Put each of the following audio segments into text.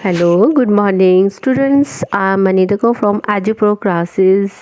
Hello, good morning students. I'm Manitako from Agipro classes.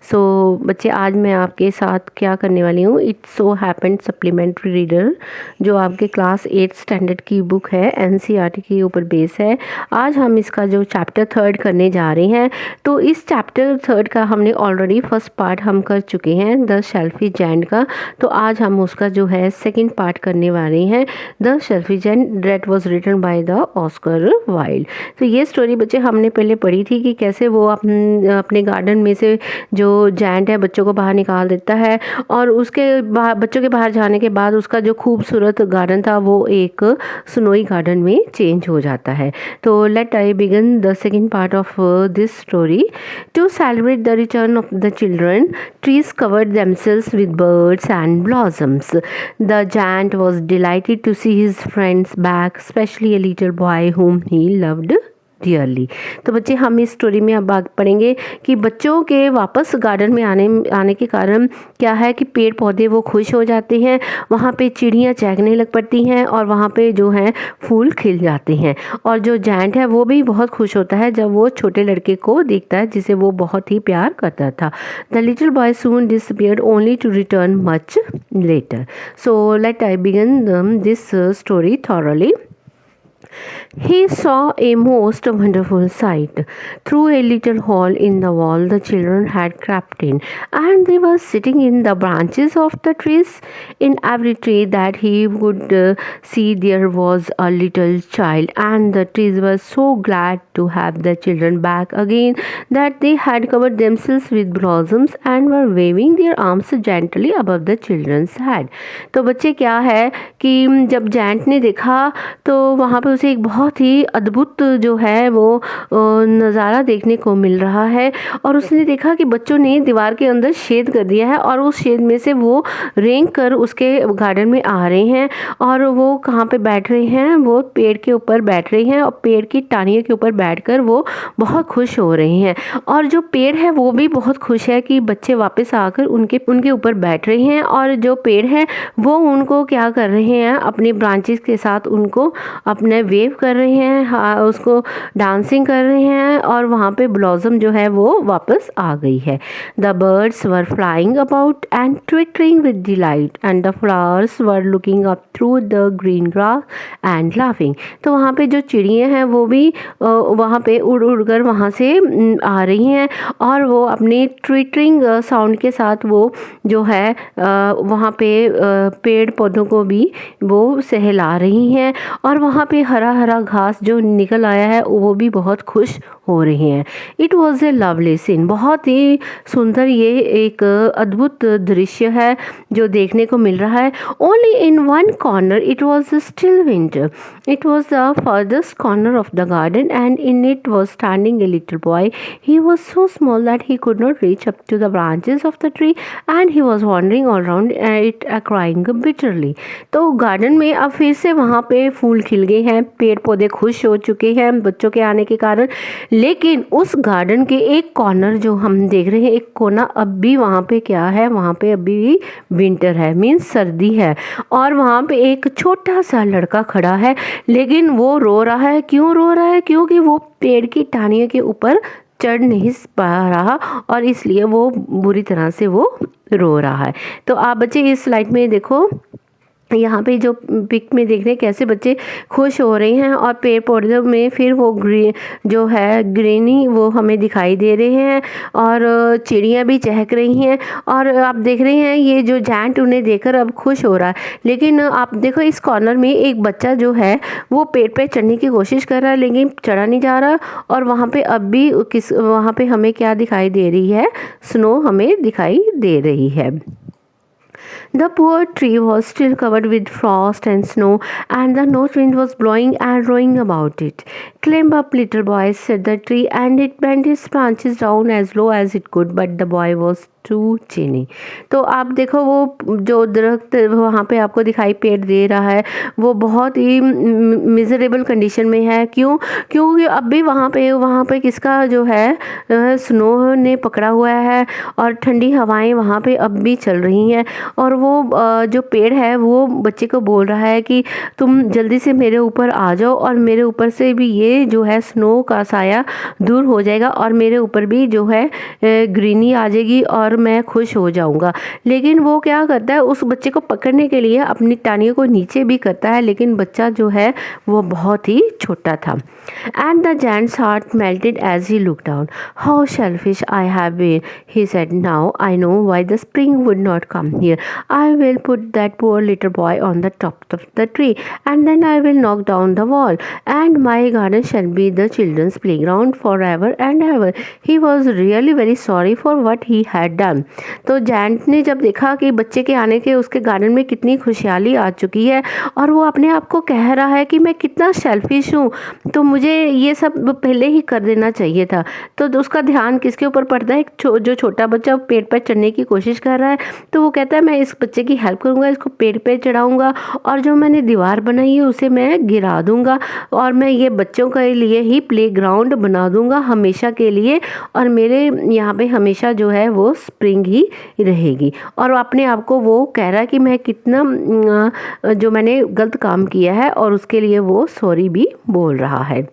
So बच्चे आज मैं आपके साथ क्या करने वाली हूँ it so happened supplementary reader जो आपके क्लास 8 स्टैंडर्ड की बुक है एनसीईआरटी के ऊपर बेस है। आज हम इसका जो चैप्टर 3 करने जा रहे हैं तो इस चैप्टर 3 का हमने ऑलरेडी फर्स्ट पार्ट हम कर चुके हैं द शेल्फी जैंड का। तो आज हम उसका जो है सेकेंड पार्ट करने वाले हैं the selfish giant that was written by the Oscar Wilde. तो ये स्टोरी बच्चे हमने पहले पढ़ी थी कि कैसे वो अपने गार्डन में से जो जायंट है बच्चों को बाहर निकाल देता है और उसके बच्चों के बाहर जाने के बाद उसका जो खूबसूरत गार्डन था वो एक स्नोई गार्डन में चेंज हो जाता है। तो let I begin the second part of this story. To celebrate the return of the children, trees covered themselves with birds and blossoms. The giant was delighted to see his friends back, especially a little boy whom he loved dearly. तो बच्चे हम इस story में अब आगे पढ़ेंगे कि बच्चों के वापस गार्डन में आने के कारण क्या है कि पेड़ पौधे वो खुश हो जाते हैं, वहाँ पे चिड़ियाँ चहकने लग पड़ती हैं और वहाँ पे जो है फूल खिल जाते हैं। और जो जायंट है वो भी बहुत खुश होता है जब वो छोटे लड़के को देखता है जिसे वो बहुत ही प्यार करता था। The little boy soon disappeared only to return much later. So let I begin this story thoroughly. He saw a most wonderful sight. Through a little hole in the wall, the children had crept in, and they were sitting in the branches of the trees. In every tree that he would see, there was a little child, and the trees were so glad to have the children back again that they had covered themselves with blossoms and were waving their arms gently above the children's head. तो बच्चे क्या है कि जब giant ने देखा तो वहाँ पे उसे एक बहुत ही अद्भुत जो है वो नज़ारा देखने को मिल रहा है और उसने देखा कि बच्चों ने दीवार के अंदर छेद कर दिया है और उस छेद में से वो रेंग कर उसके गार्डन में आ रहे हैं। और वो कहाँ पे बैठ रहे हैं, वो पेड़ के ऊपर बैठ रहे हैं और पेड़ की टाहनियों के ऊपर बैठकर वो बहुत खुश हो रहे हैं। और जो पेड़ है वो भी बहुत खुश है कि बच्चे वापस आकर उनके ऊपर बैठ रहे हैं और जो पेड़ है वो उनको क्या कर रहे हैं, अपनी ब्रांचेस के साथ उनको अपने वेव कर रहे हैं, हाँ, उसको डांसिंग कर रहे हैं और वहाँ पे ब्लॉसम जो है वो वापस आ गई है। The birds were flying about and twittering with delight and the flowers were looking up through the green grass and laughing. तो वहाँ पे जो चिड़ियाँ हैं वो भी वहाँ पे उड़ उड़ कर वहाँ से आ रही हैं और वो अपनी ट्विटरिंग साउंड के साथ वो जो है वहाँ पे पेड़ पौधों को भी वो सहला रही हैं और वहाँ पे हरा हरा घास जो निकल आया है वो भी बहुत खुश हो रहे हैं। It was a lovely scene. बहुत ही सुंदर ये एक अद्भुत दृश्य है जो देखने को मिल रहा है। Only in one corner it was still winter. It was the farthest corner of the garden and in it was standing a little boy. He was so small that he could not reach up to the branches of the tree and he was wandering all round it crying bitterly. तो garden में अब फिर से वहाँ पे फूल खिल गए हैं, पेड़ पौधे खुश हो चुके हैं बच्चों के आने के कारण। लेकिन उस गार्डन के एक कॉर्नर जो हम देख रहे हैं, एक कोना, अब भी वहाँ पे क्या है, वहाँ पे अभी भी विंटर है, मीन्स सर्दी है। और वहाँ पे एक छोटा सा लड़का खड़ा है लेकिन वो रो रहा है। क्यों रो रहा है? क्योंकि वो पेड़ की टहनियों के ऊपर चढ़ नहीं पा रहा और इसलिए वो बुरी तरह से वो रो रहा है। तो आप बच्चे इस स्लाइड में देखो, यहाँ पे जो पिक में देख रहे हैं कैसे बच्चे खुश हो रहे हैं और पेड़ पौधों में फिर वो जो है ग्रीनी वो हमें दिखाई दे रहे हैं और चिड़ियाँ भी चहक रही हैं। और आप देख रहे हैं ये जो जायंट उन्हें देखकर अब खुश हो रहा है। लेकिन आप देखो इस कॉर्नर में एक बच्चा जो है वो पेड़ पे चढ़ने की कोशिश कर रहा है लेकिन चढ़ा नहीं जा रहा। और वहाँ पे अब भी वहाँ पे हमें क्या दिखाई दे रही है, स्नो हमें दिखाई दे रही है। The poor tree was still covered with frost and snow, and the north wind was blowing and rowing about it. "Climb up, little boy," said the tree, and it bent its branches down as low as it could, but the boy was too teeny. तो आप देखो वो जो दरख्त वहाँ पे आपको दिखाई पेड़ दे रहा है वो बहुत ही मिजरेबल कंडीशन में है। क्यों? क्योंकि अब भी वहाँ पे किसका जो है स्नो ने पकड़ा हुआ है और ठंडी हवाएं वहाँ पे अब भी चल रही हैं। और वो जो पेड़ है वो बच्चे को बोल रहा है कि तुम जल्दी से मेरे ऊपर आ जाओ और मेरे ऊपर से भी ये जो है स्नो का साया दूर हो जाएगा और मेरे ऊपर भी जो है ग्रीनी आ जाएगी और मैं खुश हो जाऊंगा। लेकिन वो क्या करता है, उस बच्चे को पकड़ने के लिए अपनी टांनियों को नीचे भी करता है, लेकिन बच्चा जो है वो बहुत ही छोटा था। And the giant's heart melted as he looked down. How selfish I have been, he said. Now I know why the spring would not come here. I will put that poor little boy on the top of the tree, and then I will knock down the wall, and my garden shall be the children's playground forever and ever. He was really very sorry for what he had done. तो giant ने जब देखा कि बच्चे के आने के उसके गार्डन में कितनी खुशहाली आ चुकी है और वो अपने आप को कह रहा है कि मैं कितना सेल्फिश हूँ, तो मुझे ये सब पहले ही कर देना चाहिए था। तो उसका ध्यान किसके ऊपर पड़ता है, जो छोटा बच्चा पेड़ पर चढ़ने की कोशिश कर रहा है, तो वो कहता है मैं इस बच्चे की हेल्प करूँगा, इसको पेड़ पे चढ़ाऊँगा और जो मैंने दीवार बनाई है उसे मैं गिरा दूँगा और मैं ये बच्चों के लिए ही प्लेग्राउंड बना दूँगा हमेशा के लिए, और मेरे यहाँ पे हमेशा जो है वो स्प्रिंग ही रहेगी। और अपने आप को वो कह रहा है कि मैं कितना जो मैंने गलत काम किया है और उसके लिए वो सॉरी भी बोल रहा है।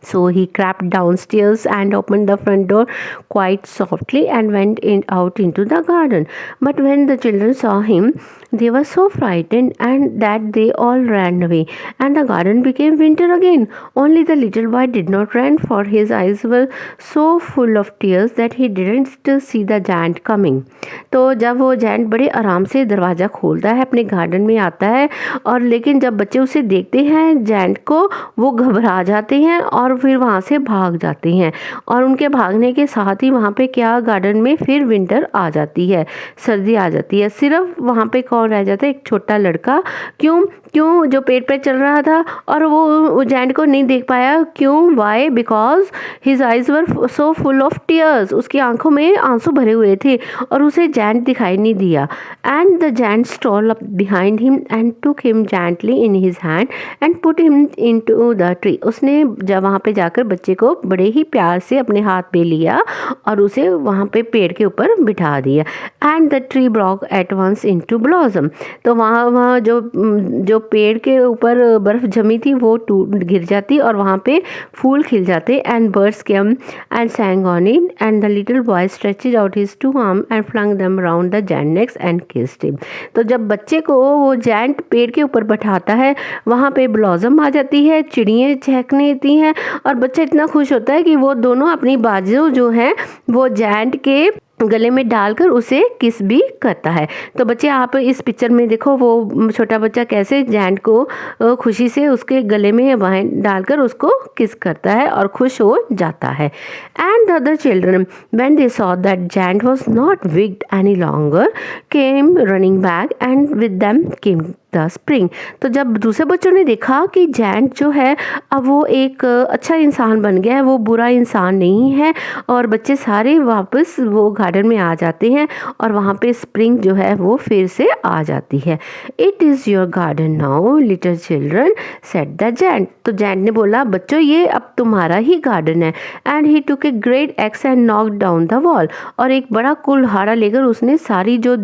So he crept downstairs and opened the front door quite softly and went out into the garden. But when the children saw him, they were so frightened and that they all ran away, and the garden became winter again. Only the little boy did not run, for his eyes were so full of tears that he didn't see the giant coming. तो जब वो giant बड़े आराम से दरवाज़ा खोलता है, अपने गार्डन में आता है, और लेकिन जब बच्चे उसे देखते हैं जायंट को, वो घबरा जाते हैं और फिर वहाँ से भाग जाते हैं। और उनके भागने के साथ ही वहाँ पे क्या गार्डन में फिर विंटर आ जाती है, सर्दी आ जाती है। सिर्फ वहाँ पे कौन रह जाता है, एक छोटा लड़का। क्यों? क्यों? जो पेड़ पे चल रहा था और वो जायंट को नहीं देख पाया। क्यों? Why? Because his eyes were so full of tears. उसकी आंखों में आंसू भरे हुए थे और उसे जायंट दिखाई नहीं दिया। And the giant stall up behind him and took him gently in his hand and put him into the tree. उसने जब वहाँ पे जाकर बच्चे को बड़े ही प्यार से अपने हाथ पे लिया और उसे वहाँ पे पेड़ के ऊपर बिठा दिया। And the tree broke at once into blossom. तो वहाँ जो पेड़ के ऊपर बर्फ जमी थी वो टूट गिर जाती और वहाँ पे फूल खिल जाते। And birds came and sang on it, and the little boy stretched out his two arms and flung them round the giant neck and kissed him. तो जब बच्चे को वो जायंट पेड़ के ऊपर बैठाता है, वहाँ पे ब्लॉसम आ जाती है, चिड़ियाँ चहकने देती हैं और बच्चा इतना खुश होता है कि वो दोनों अपनी बाजू जो हैं वो जायंट के गले में डालकर उसे किस भी करता है। तो बच्चे आप इस पिक्चर में देखो वो छोटा बच्चा कैसे जायंट को खुशी से उसके गले में वाइन डालकर उसको किस करता है और खुश हो जाता है। And the other children when they saw that giant was not wicked any longer came running back and with them came the spring. तो जब दूसरे बच्चों ने देखा कि जायंट जो है अब वो एक अच्छा इंसान बन गया है, वो बुरा इंसान नहीं है, और बच्चे सारे वापस वो गार्डन में आ जाते हैं और वहाँ पे स्प्रिंग जो है वो फिर से आ जाती है। It is your garden now little children said the giant. तो जायंट ने बोला बच्चों ये अब तुम्हारा ही गार्डन है। And he took a great x and knocked down the wall. और एक बड़ा कुल्हाड़ा लेकर उसने सारी जो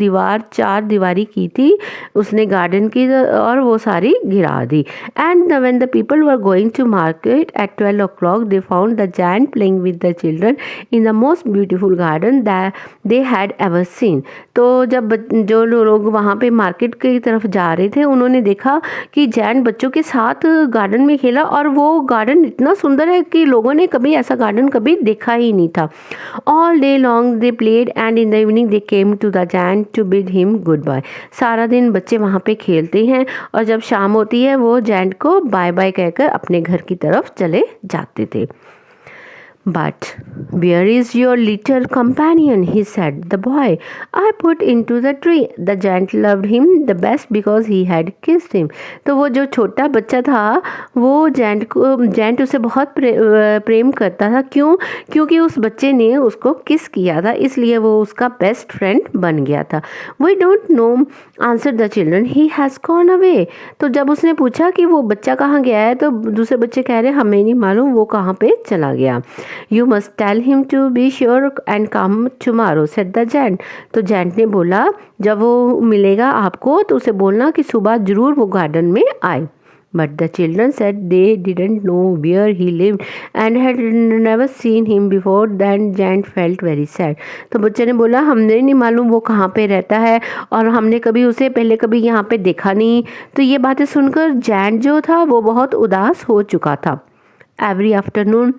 चार दीवारी की थी उसने गार्डन की और वो सारी गिरा दी। And when the people were going to market at 12 o'clock they found the giant playing with the children in the most beautiful garden that they had ever seen. तो जब जो लोग वहाँ पे मार्केट की तरफ जा रहे थे उन्होंने देखा कि जायंट बच्चों के साथ गार्डन में खेला और वो गार्डन इतना सुंदर है कि लोगों ने कभी ऐसा गार्डन कभी देखा ही नहीं था। All day long they played and in the evening they came to the giant to bid him good bye. सारा दिन बच्चे वहाँ पे खेलते हैं और जब शाम होती है वो जायंट को बाय बाय कहकर अपने घर की तरफ चले जाते थे। But where is your little companion? He said. The boy I put into the tree. The giant loved him the best because he had kissed him. तो वो जो छोटा बच्चा था वो जैंट उसे बहुत प्रेम करता था। क्यों? क्योंकि उस बच्चे ने उसको किस किया था, इसलिए वो उसका बेस्ट फ्रेंड बन गया था। We don't know answer the children, he has gone away. तो जब उसने पूछा कि वो बच्चा कहाँ गया है, तो दूसरे बच्चे कह रहे हमें नहीं मालूम वो कहाँ पे चला गया। You must tell him to be sure and come tomorrow said the giant. तो जैंट ने बोला जब वो मिलेगा आपको तो उसे बोलना कि सुबह जरूर वो गार्डन में आए। But the children said they didn't know where he lived and had never seen him before. Then Jant felt very sad. तो बच्चे ने बोला हमने नहीं मालूम वो कहाँ पे रहता है और हमने कभी उसे पहले कभी यहाँ पे देखा नहीं। तो ये बातें सुनकर जैंट जो था वो बहुत उदास हो चुका था। Every afternoon,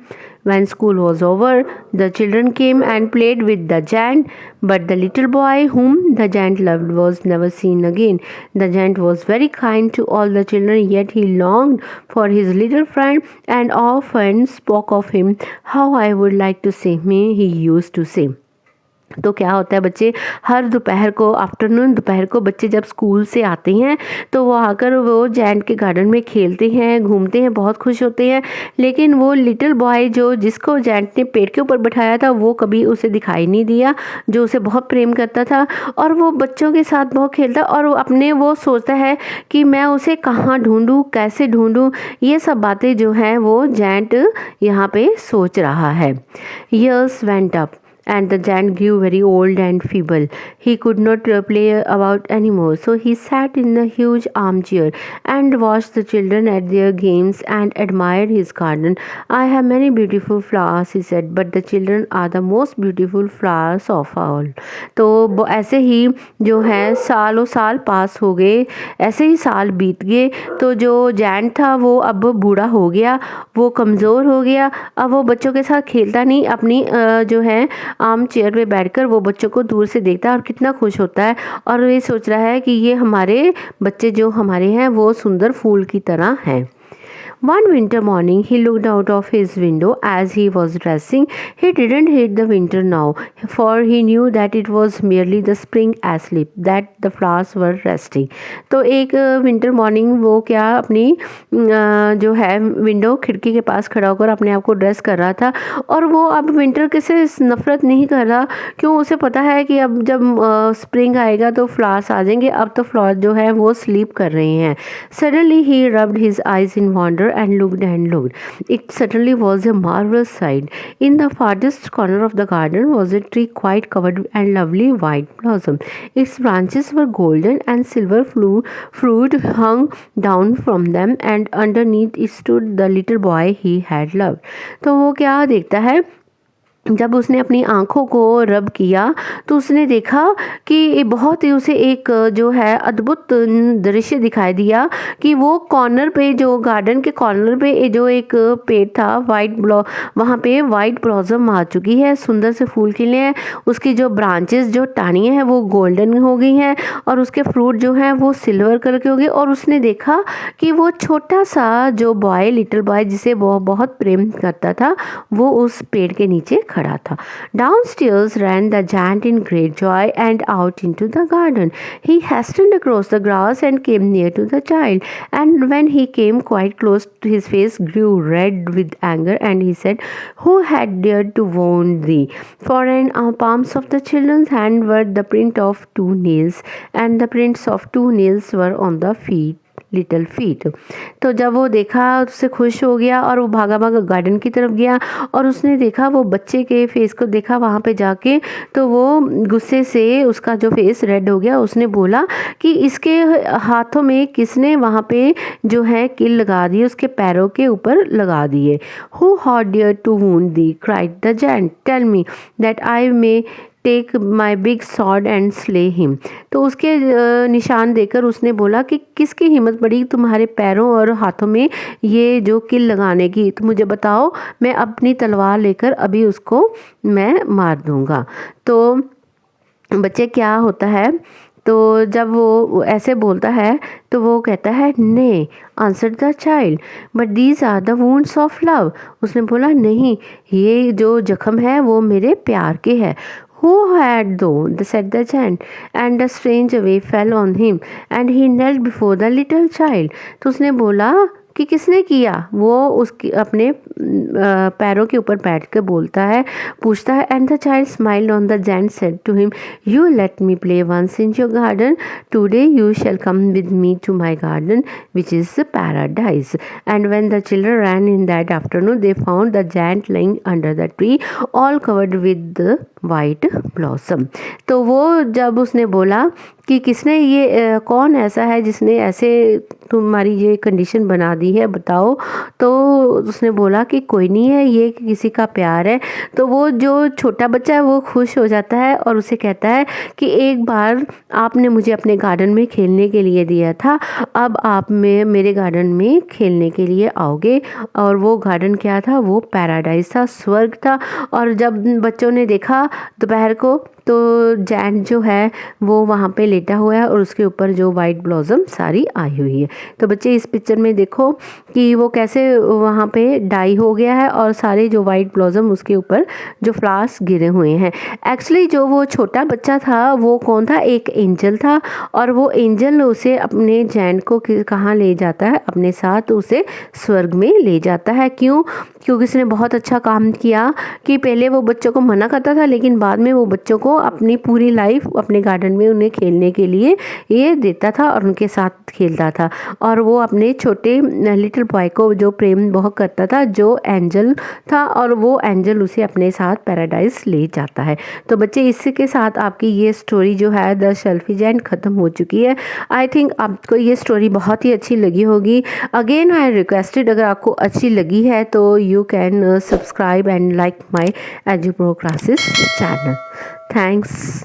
when school was over, the children came and played with the giant, but the little boy whom the giant loved was never seen again. The giant was very kind to all the children, yet he longed for his little friend and often spoke of him. How I would like to see me, he used to say. तो क्या होता है बच्चे हर दोपहर को बच्चे जब school से आते हैं तो वो आकर वो जैंट के गार्डन में खेलते हैं, घूमते हैं, बहुत खुश होते हैं। लेकिन वो लिटिल बॉय जो जिसको जैंट ने पेड़ के ऊपर बैठाया था वो कभी उसे दिखाई नहीं दिया, जो उसे बहुत प्रेम करता था और वो बच्चों के साथ बहुत खेलता और वो सोचता है कि मैं उसे कहाँ ढूंढूं, कैसे ढूंढूं। ये सब बातें जो हैं वो जैंट यहाँ पे सोच रहा है। Years went up and the giant grew very old and feeble. He could not play about anymore, so he sat in a huge armchair and watched the children at their games and admired his garden. I have many beautiful flowers, he said, but the children are the most beautiful flowers of all. तो ऐसे ही जो है सालों साल पास हो गए, ऐसे ही साल बीत गए। तो जो जैंट था वो अब बूढ़ा हो गया, वो कमज़ोर हो गया। अब वो बच्चों के साथ खेलता नहीं, अपनी जो है आम चेयर पे बैठकर वो बच्चों को दूर से देखता है और कितना खुश होता है और ये सोच रहा है कि ये हमारे बच्चे जो हमारे हैं वो सुंदर फूल की तरह हैं। One winter morning, he looked out of his window as he was dressing. He didn't hate the winter now, for he knew that it was merely the spring asleep, that the flowers were resting. तो एक winter morning वो क्या अपनी जो है window खिड़की के पास खड़ा होकर अपने आप को ड्रेस कर रहा था और वो अब विंटर के से नफरत नहीं कर रहा। क्यों? उसे पता है कि अब जब स्प्रिंग आएगा तो फ्लावर्स आ जाएंगे। अब तो फ्लावर जो है वो स्लीप कर रहे हैं। Suddenly he rubbed his eyes in wonder and looked and looked. It certainly was a marvelous sight. In the farthest corner of the garden was a tree quite covered and lovely white blossom. Its branches were golden and silver fruit hung down from them, and underneath it stood the little boy he had loved. तो वो क्या देखता है, जब उसने अपनी आँखों को रब किया तो उसने देखा कि बहुत ही उसे एक जो है अद्भुत दृश्य दिखाई दिया कि वो कॉर्नर पे जो गार्डन के कॉर्नर पे जो एक पेड़ था वहाँ पे वाइट ब्लॉसम आ चुकी है, सुंदर से फूल खिले हैं। उसकी जो ब्रांचेस जो टाहनियाँ हैं वो गोल्डन हो गई हैं और उसके फ्रूट जो हैं वो सिल्वर कलर के हो गए। और उसने देखा कि वो छोटा सा जो बॉय लिटिल बॉय जिसे वो बहुत प्रेम करता था वो उस पेड़ के नीचे खड़ा था। Downstairs ran the giant in great joy and out into the garden. He hastened across the grass and came near to the child. And when he came quite close, his face grew red with anger, and he said, "Who had dared to wound thee?" For in palms of the children's hand were the print of 2 nails, and the prints of 2 nails were on the little feet. तो जब वो देखा उससे खुश हो गया और वो भागा भागा गार्डन की तरफ गया और उसने देखा वो बच्चे के फेस को देखा वहाँ पे जाके, तो वो गुस्से से उसका जो फेस रेड हो गया। उसने बोला कि इसके हाथों में किसने वहाँ पे जो है कील लगा दी, उसके पैरों के ऊपर लगा दिए। Who hath dared to wound thee cried the giant, tell me that I may take my big sword and slay him. तो उसके निशान देकर उसने बोला कि किसकी हिम्मत पड़ी तुम्हारे पैरों और हाथों में ये जो कील लगाने की, तो मुझे बताओ, मैं अपनी तलवार लेकर अभी उसको मैं मार दूंगा। तो बच्चे क्या होता है तो जब वो ऐसे बोलता है तो वो कहता है nay answer the child, but these are the wounds of love. उसने बोला नहीं, ये जो जख्म है वो मेरे प्यार के है। Who had though, said the giant, and a strange away fell on him, and he knelt before the little child. तो उसने बोला कि किसने किया, वो उसके अपने पैरों के ऊपर बैठ कर बोलता है, पूछता है। And the child smiled on the giant said to him, you let me play once in your garden, today you shall come with me to my garden, which is paradise. And when the children ran in that afternoon, they found the giant lying under the tree, all covered with the white blossom. तो वो जब उसने बोला कि किसने ये कौन ऐसा है जिसने ऐसे तुम्हारी ये कंडीशन बना दी है, बताओ। तो उसने बोला कि कोई नहीं है, ये किसी का प्यार है। तो वो जो छोटा बच्चा है वो खुश हो जाता है और उसे कहता है कि एक बार आपने मुझे अपने गार्डन में खेलने के लिए दिया था, अब आप मेरे गार्डन में खेलने के लिए आओगे। और वो गार्डन क्या था, वो पैराडाइज था, स्वर्ग था। और जब बच्चों ने देखा दोपहर को, तो जैंट जो है वो वहाँ पे लेटा हुआ है और उसके ऊपर जो वाइट ब्लॉसम सारी आई हुई है। तो बच्चे इस पिक्चर में देखो कि वो कैसे वहाँ पे डाई हो गया है और सारे जो वाइट ब्लॉसम उसके ऊपर जो फ्लावर्स गिरे हुए हैं। एक्चुअली जो वो छोटा बच्चा था वो कौन था, एक एंजल था। और वो एंजल उसे अपने जैंट को कहाँ ले जाता है, अपने साथ उसे स्वर्ग में ले जाता है। क्यों? क्योंकि उसने बहुत अच्छा काम किया कि पहले वो बच्चों को मना करता था, लेकिन बाद में वो बच्चों को अपनी पूरी लाइफ अपने गार्डन में उन्हें खेलने के लिए ये देता था और उनके साथ खेलता था। और वो अपने छोटे लिटिल बॉय को जो प्रेम बहुत करता था, जो एंजल था, और वो एंजल उसे अपने साथ पैराडाइज ले जाता है। तो बच्चे इसी के साथ आपकी ये स्टोरी जो है द शेल्फी जायंट ख़त्म हो चुकी है। आई थिंक आपको ये स्टोरी बहुत ही अच्छी लगी होगी। अगेन आई रिक्वेस्टेड, अगर आपको अच्छी लगी है तो you can subscribe and like my EduPro Classes channel. Thanks.